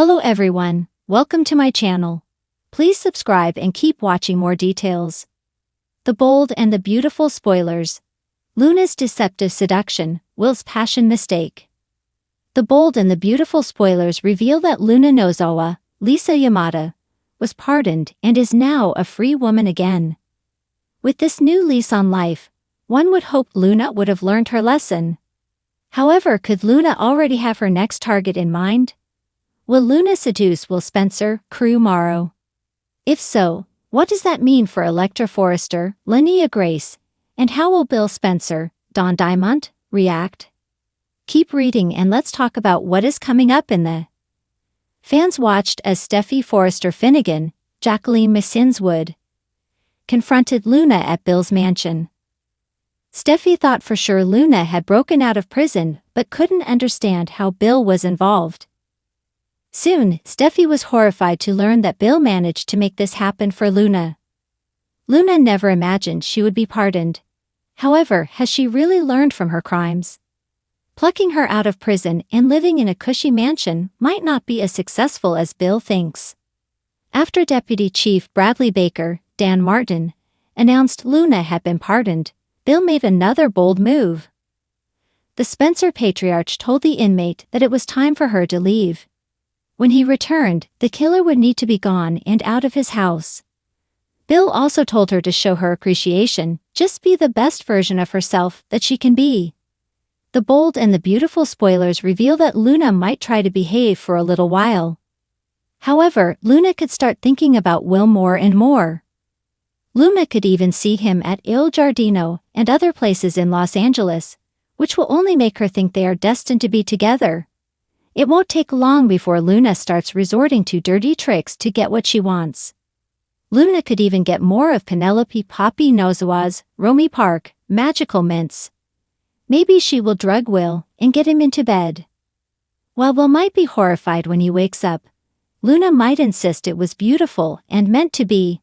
Hello everyone, welcome to my channel. Please subscribe and keep watching more details. The bold and the beautiful spoilers. Luna's deceptive seduction, Will's passion mistake. The bold and the beautiful spoilers reveal that Luna Nozawa, Lisa Yamada, was pardoned and is now a free woman again. With this new lease on life, one would hope Luna would have learned her lesson. However, could Luna already have her next target in mind? Will Luna seduce Will Spencer, Crew Morrow? If so, what does that mean for Electra Forrester, Linnea Grace, and how will Bill Spencer, Don Diamond, react? Keep reading and let's talk about what is coming up in the. Fans watched as Steffi Forrester Finnegan, Jacqueline Masinswood, confronted Luna at Bill's mansion. Steffi thought for sure Luna had broken out of prison but couldn't understand how Bill was involved. Soon, Steffi was horrified to learn that Bill managed to make this happen for Luna. Luna never imagined she would be pardoned. However, has she really learned from her crimes? Plucking her out of prison and living in a cushy mansion might not be as successful as Bill thinks. After Deputy Chief Bradley Baker, Dan Martin, announced Luna had been pardoned, Bill made another bold move. The Spencer patriarch told the inmate that it was time for her to leave. When he returned, the killer would need to be gone and out of his house. Bill also told her to show her appreciation, just be the best version of herself that she can be. The bold and the beautiful spoilers reveal that Luna might try to behave for a little while. However, Luna could start thinking about Will more and more. Luna could even see him at Il Giardino and other places in Los Angeles, which will only make her think they are destined to be together. It won't take long before Luna starts resorting to dirty tricks to get what she wants. Luna could even get more of Penelope Poppy Nozawa's Romy Park magical mints. Maybe she will drug Will and get him into bed. While Will might be horrified when he wakes up, Luna might insist it was beautiful and meant to be.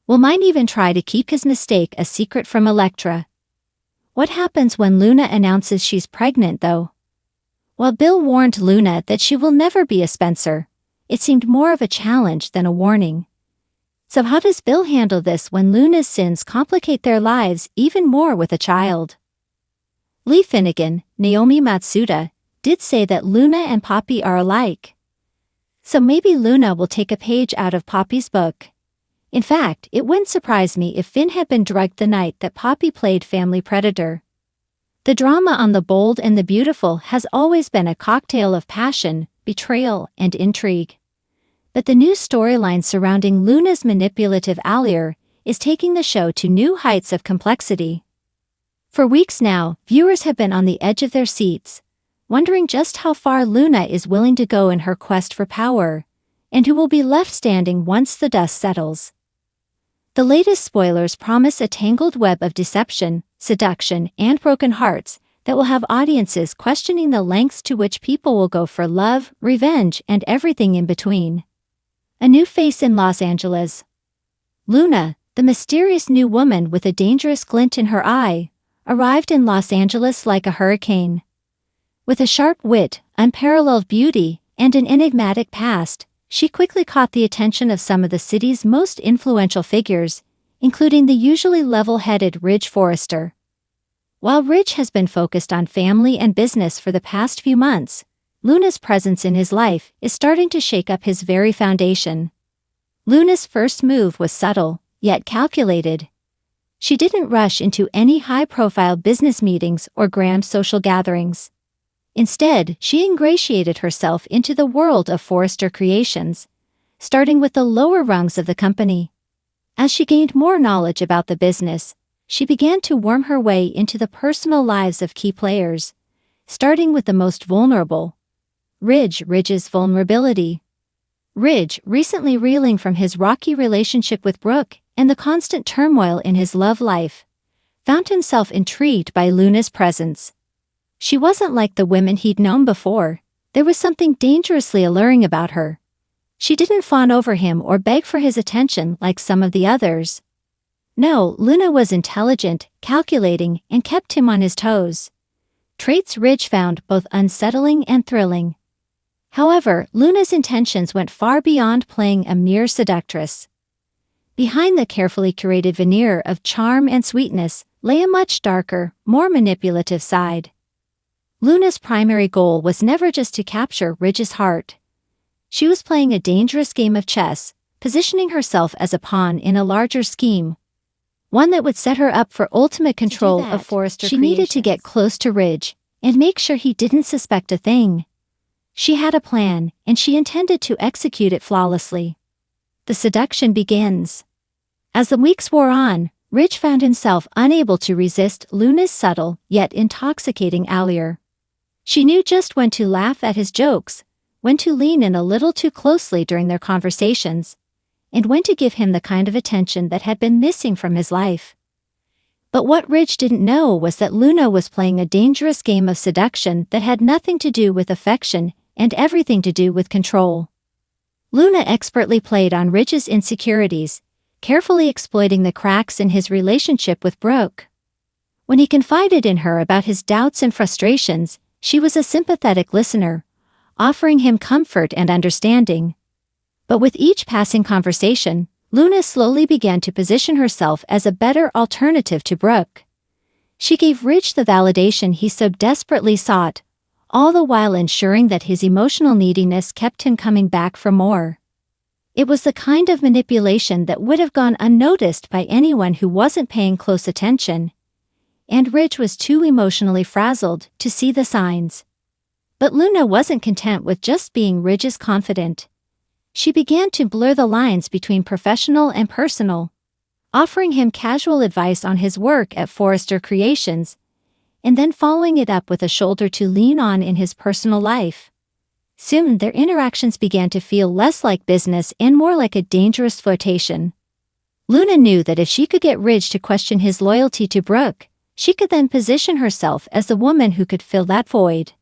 Will might even try to keep his mistake a secret from Electra. What happens when Luna announces she's pregnant though? While Bill warned Luna that she will never be a Spencer, it seemed more of a challenge than a warning. So how does Bill handle this when Luna's sins complicate their lives even more with a child? Lee Finnegan, Naomi Matsuda, did say that Luna and Poppy are alike. So maybe Luna will take a page out of Poppy's book. In fact, it wouldn't surprise me if Finn had been drugged the night that Poppy played family predator. The drama on The Bold and the Beautiful has always been a cocktail of passion, betrayal, and intrigue. But the new storyline surrounding Luna's manipulative allure is taking the show to new heights of complexity. For weeks now, viewers have been on the edge of their seats, wondering just how far Luna is willing to go in her quest for power, and who will be left standing once the dust settles. The latest spoilers promise a tangled web of deception, seduction, and broken hearts that will have audiences questioning the lengths to which people will go for love, revenge, and everything in between. A new face in Los Angeles. Luna, the mysterious new woman with a dangerous glint in her eye, arrived in Los Angeles like a hurricane. With a sharp wit, unparalleled beauty, and an enigmatic past, she quickly caught the attention of some of the city's most influential figures, including the usually level-headed Ridge Forrester. While Ridge has been focused on family and business for the past few months, Luna's presence in his life is starting to shake up his very foundation. Luna's first move was subtle, yet calculated. She didn't rush into any high-profile business meetings or grand social gatherings. Instead, she ingratiated herself into the world of Forrester Creations, starting with the lower rungs of the company. As she gained more knowledge about the business, she began to worm her way into the personal lives of key players, starting with the most vulnerable. Ridge's vulnerability. Ridge, recently reeling from his rocky relationship with Brooke and the constant turmoil in his love life, found himself intrigued by Luna's presence. She wasn't like the women he'd known before. There was something dangerously alluring about her. She didn't fawn over him or beg for his attention like some of the others. No, Luna was intelligent, calculating, and kept him on his toes. Traits Ridge found both unsettling and thrilling. However, Luna's intentions went far beyond playing a mere seductress. Behind the carefully curated veneer of charm and sweetness lay a much darker, more manipulative side. Luna's primary goal was never just to capture Ridge's heart. She was playing a dangerous game of chess, positioning herself as a pawn in a larger scheme, one that would set her up for ultimate control of Forrester Creations. She needed to get close to Ridge and make sure he didn't suspect a thing. She had a plan, and she intended to execute it flawlessly. The seduction begins. As the weeks wore on, Ridge found himself unable to resist Luna's subtle yet intoxicating allure. She knew just when to laugh at his jokes, when to lean in a little too closely during their conversations, and when to give him the kind of attention that had been missing from his life. But what Ridge didn't know was that Luna was playing a dangerous game of seduction that had nothing to do with affection and everything to do with control. Luna expertly played on Ridge's insecurities, carefully exploiting the cracks in his relationship with Brooke. When he confided in her about his doubts and frustrations, she was a sympathetic listener, offering him comfort and understanding. But with each passing conversation, Luna slowly began to position herself as a better alternative to Brooke. She gave Ridge the validation he so desperately sought, all the while ensuring that his emotional neediness kept him coming back for more. It was the kind of manipulation that would have gone unnoticed by anyone who wasn't paying close attention. And Ridge was too emotionally frazzled to see the signs. But Luna wasn't content with just being Ridge's confidant. She began to blur the lines between professional and personal, offering him casual advice on his work at Forrester Creations, and then following it up with a shoulder to lean on in his personal life. Soon their interactions began to feel less like business and more like a dangerous flirtation. Luna knew that if she could get Ridge to question his loyalty to Brooke, she could then position herself as the woman who could fill that void.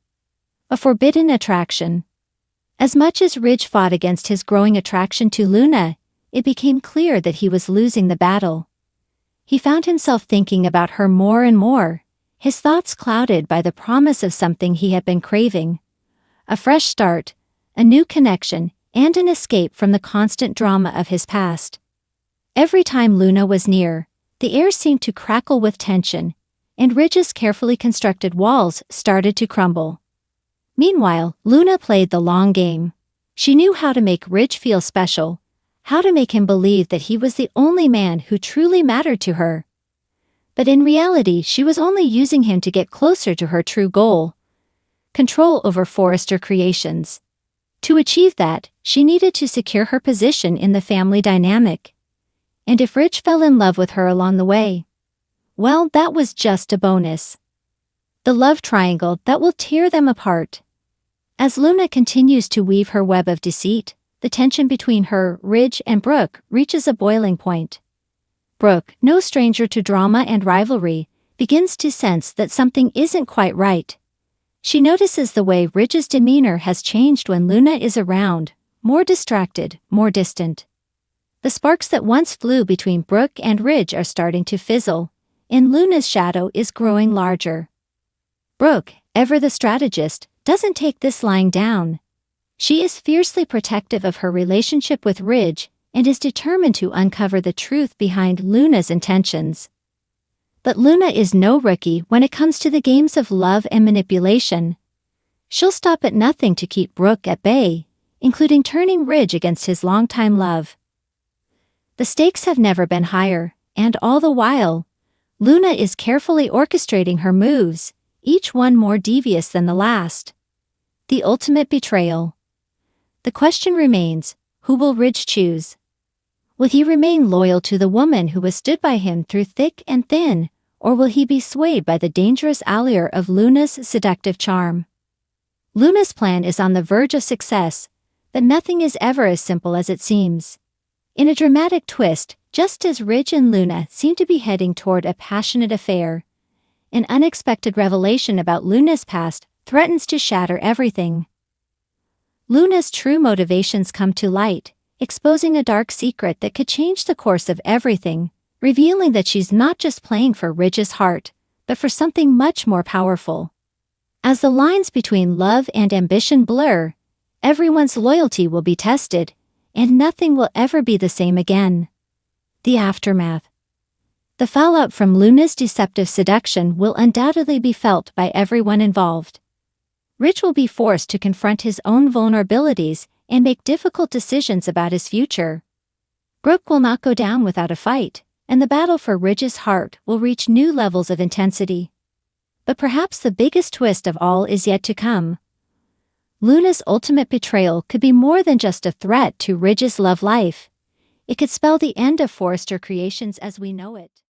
A forbidden attraction. As much as Ridge fought against his growing attraction to Luna, it became clear that he was losing the battle. He found himself thinking about her more and more, his thoughts clouded by the promise of something he had been craving. A fresh start, a new connection, and an escape from the constant drama of his past. Every time Luna was near, the air seemed to crackle with tension, and Ridge's carefully constructed walls started to crumble. Meanwhile, Luna played the long game. She knew how to make Ridge feel special, how to make him believe that he was the only man who truly mattered to her. But in reality, she was only using him to get closer to her true goal: control over Forrester Creations. To achieve that, she needed to secure her position in the family dynamic. And if Ridge fell in love with her along the way, well, that was just a bonus. The love triangle that will tear them apart. As Luna continues to weave her web of deceit, the tension between her, Ridge, and Brooke reaches a boiling point. Brooke, no stranger to drama and rivalry, begins to sense that something isn't quite right. She notices the way Ridge's demeanor has changed when Luna is around, more distracted, more distant. The sparks that once flew between Brooke and Ridge are starting to fizzle, and Luna's shadow is growing larger. Brooke, ever the strategist, doesn't take this lying down. She is fiercely protective of her relationship with Ridge and is determined to uncover the truth behind Luna's intentions. But Luna is no rookie when it comes to the games of love and manipulation. She'll stop at nothing to keep Brooke at bay, including turning Ridge against his longtime love. The stakes have never been higher, and all the while, Luna is carefully orchestrating her moves, each one more devious than the last. The ultimate betrayal. The question remains, who will Ridge choose? Will he remain loyal to the woman who has stood by him through thick and thin, or will he be swayed by the dangerous allure of Luna's seductive charm? Luna's plan is on the verge of success, but nothing is ever as simple as it seems. In a dramatic twist, just as Ridge and Luna seem to be heading toward a passionate affair, an unexpected revelation about Luna's past threatens to shatter everything. Luna's true motivations come to light, exposing a dark secret that could change the course of everything, revealing that she's not just playing for Ridge's heart, but for something much more powerful. As the lines between love and ambition blur, Everyone's loyalty will be tested, and nothing will ever be the same again. The aftermath. The fallout from Luna's deceptive seduction will undoubtedly be felt by everyone involved. Rich will be forced to confront his own vulnerabilities and make difficult decisions about his future. Brooke will not go down without a fight, and the battle for Ridge's heart will reach new levels of intensity. But perhaps the biggest twist of all is yet to come. Luna's ultimate betrayal could be more than just a threat to Ridge's love life. It could spell the end of Forrester Creations as we know it.